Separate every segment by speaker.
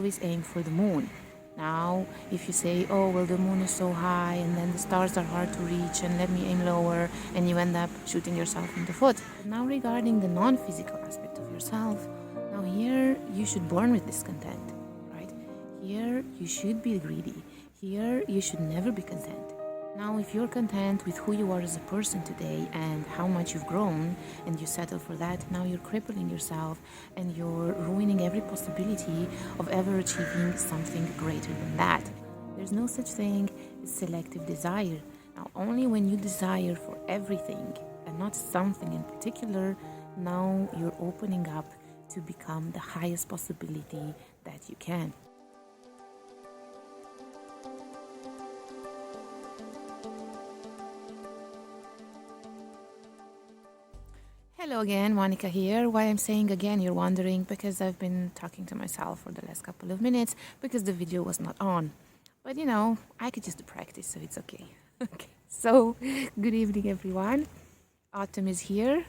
Speaker 1: always aim for the moon. Now, if you say, oh, well, the moon is so high and then the stars are hard to reach and let me aim lower, and you end up shooting yourself in the foot. Now, regarding the non-physical aspect of yourself, now here you should born with discontent, right? Here you should be greedy. Here you should never be content. Now, if you're content with who you are as a person today and how much you've grown and you settle for that, now you're crippling yourself and you're ruining every possibility of ever achieving something greater than that. There's no such thing as selective desire. Now, only when you desire for everything and not something in particular, now you're opening up to become the highest possibility that you can. Hello again, Monica here. Why I'm saying again, you're wondering, because I've been talking to myself for the last couple of minutes because the video was not on. But you know, I could just do practice, so it's okay. Okay, so good evening, everyone. Autumn is here.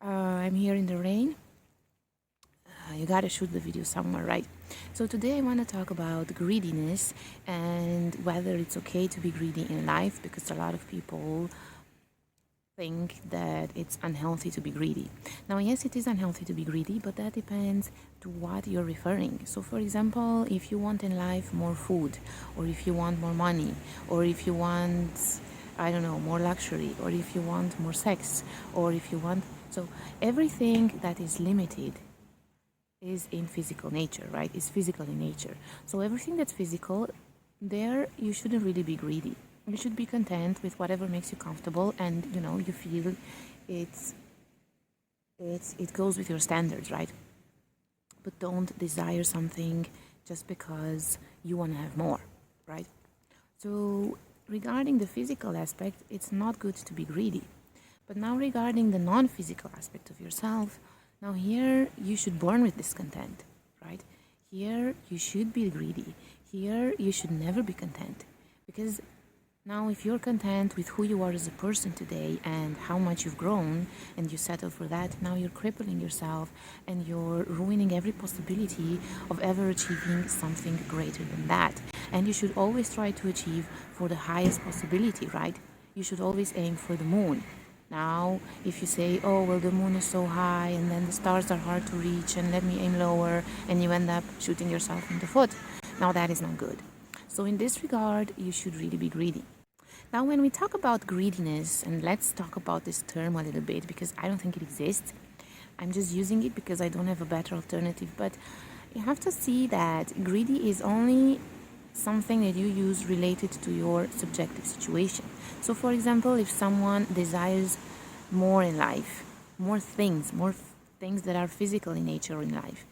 Speaker 1: I'm here in the rain. You gotta shoot the video somewhere, right? So today I want to talk about greediness and whether it's okay to be greedy in life, because a lot of people think that it's unhealthy to be greedy. Now, yes, it is unhealthy to be greedy, but that depends to what you're referring. So, for example, if you want in life more food, or if you want more money, or if you want, I don't know, more luxury, or if you want more sex, or if you want... So, everything that is limited is in physical nature, right? Is physical in nature. So, everything that's physical, there you shouldn't really be greedy. You should be content with whatever makes you comfortable, and you know, you feel it goes with your standards, right? But don't desire something just because you want to have more, right? So regarding the physical aspect, it's not good to be greedy. But now regarding the non-physical aspect of yourself, now here you should born with discontent, right? Here you should be greedy. Here you should never be content, because now, if you're content with who you are as a person today and how much you've grown and you settle for that, now you're crippling yourself and you're ruining every possibility of ever achieving something greater than that. And you should always try to achieve for the highest possibility, right? You should always aim for the moon. Now, if you say, oh, well, the moon is so high and then the stars are hard to reach and let me aim lower, and you end up shooting yourself in the foot, now that is not good. So in this regard, you should really be greedy. Now, when we talk about greediness, and let's talk about this term a little bit, because I don't think it exists. I'm just using it because I don't have a better alternative. But you have to see that greedy is only something that you use related to your subjective situation. So, for example, if someone desires more in life, more things that are physical in nature in life,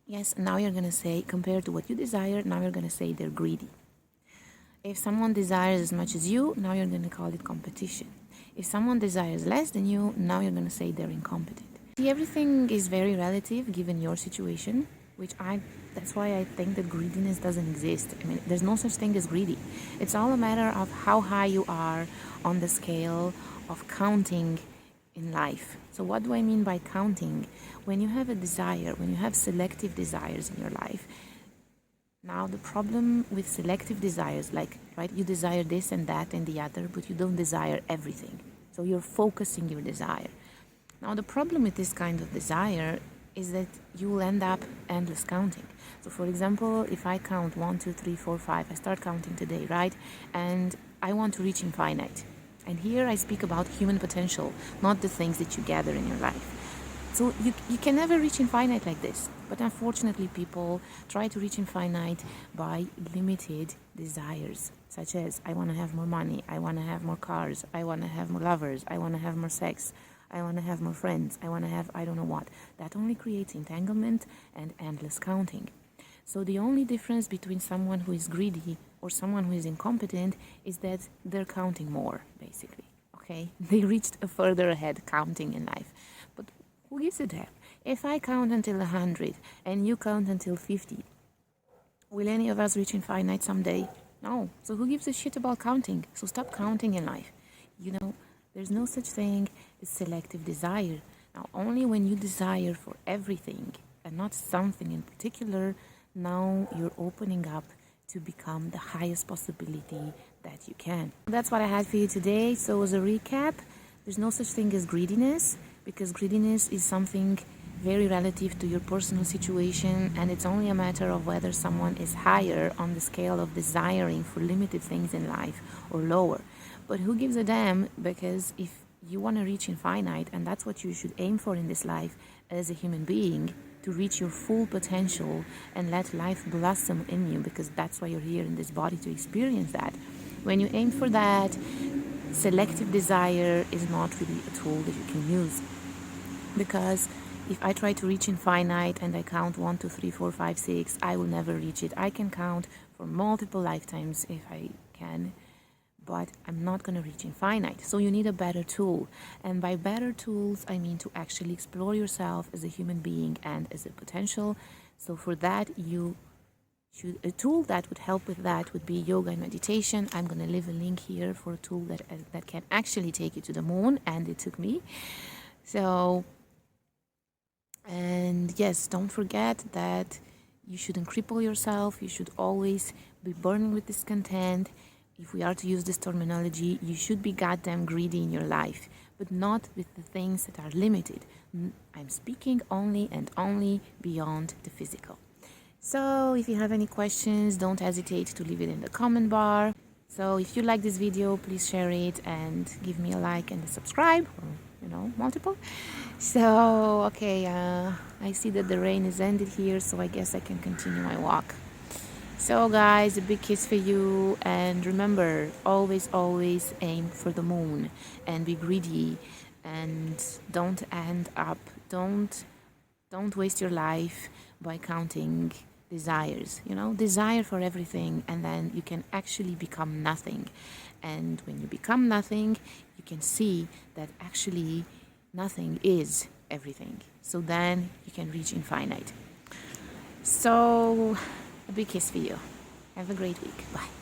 Speaker 1: yes, now you're going to say, compared to what you desire, now you're going to say they're greedy. If someone desires as much as you, now you're going to call it competition. If someone desires less than you, now you're going to say they're incompetent. See, everything is very relative given your situation, that's why I think that greediness doesn't exist. I mean, there's no such thing as greedy. It's all a matter of how high you are on the scale of counting in life. So what do I mean by counting? When you have a desire, when you have selective desires in your life, now, the problem with selective desires, like, right, you desire this and that and the other, but you don't desire everything. So you're focusing your desire. Now, the problem with this kind of desire is that you will end up endless counting. So, for example, if I count 1, 2, 3, 4, 5, I start counting today, right? And I want to reach infinite. And here I speak about human potential, not the things that you gather in your life. So you can never reach infinite like this. But unfortunately, people try to reach infinite by limited desires, such as I want to have more money, I want to have more cars, I want to have more lovers, I want to have more sex, I want to have more friends, I want to have I don't know what. That only creates entanglement and endless counting. So the only difference between someone who is greedy or someone who is incompetent is that they're counting more, basically. Okay? They reached a further ahead counting in life. But who gives a damn? If I count until 100 and you count until 50, will any of us reach infinite someday? No. So who gives a shit about counting? So stop counting in life. You know, there's no such thing as selective desire. Now, only when you desire for everything and not something in particular, now you're opening up to become the highest possibility that you can. That's what I had for you today. So as a recap, there's no such thing as greediness, because greediness is something very relative to your personal situation, and it's only a matter of whether someone is higher on the scale of desiring for limited things in life or lower. But who gives a damn? Because if you want to reach infinite, and that's what you should aim for in this life as a human being, to reach your full potential and let life blossom in you, because that's why you're here in this body, to experience that. When you aim for that, selective desire is not really a tool that you can use, because if I try to reach infinite and I count 1, 2, 3, 4, 5, 6, I will never reach it. I can count for multiple lifetimes if I can, but I'm not going to reach infinite. So you need a better tool. And by better tools, I mean to actually explore yourself as a human being and as a potential. So for that, a tool that would help with that would be yoga and meditation. I'm going to leave a link here for a tool that can actually take you to the moon, and it took me. So, and yes, don't forget that you shouldn't cripple yourself. You should always be burning with discontent. If we are to use this terminology, you should be goddamn greedy in your life, but not with the things that are limited. I'm speaking only and only beyond the physical. So if you have any questions, don't hesitate to leave it in the comment bar. So if you like this video, please share it and give me a like and a subscribe, or multiple. So okay, I see that the rain is ended here, so I guess I can continue my walk. So guys, a big kiss for you, and remember, always aim for the moon and be greedy, and don't waste your life by counting desires. Desire for everything, and then you can actually become nothing. And when you become nothing, you can see that actually nothing is everything. So then you can reach infinite. So a big kiss for you. Have a great week. Bye.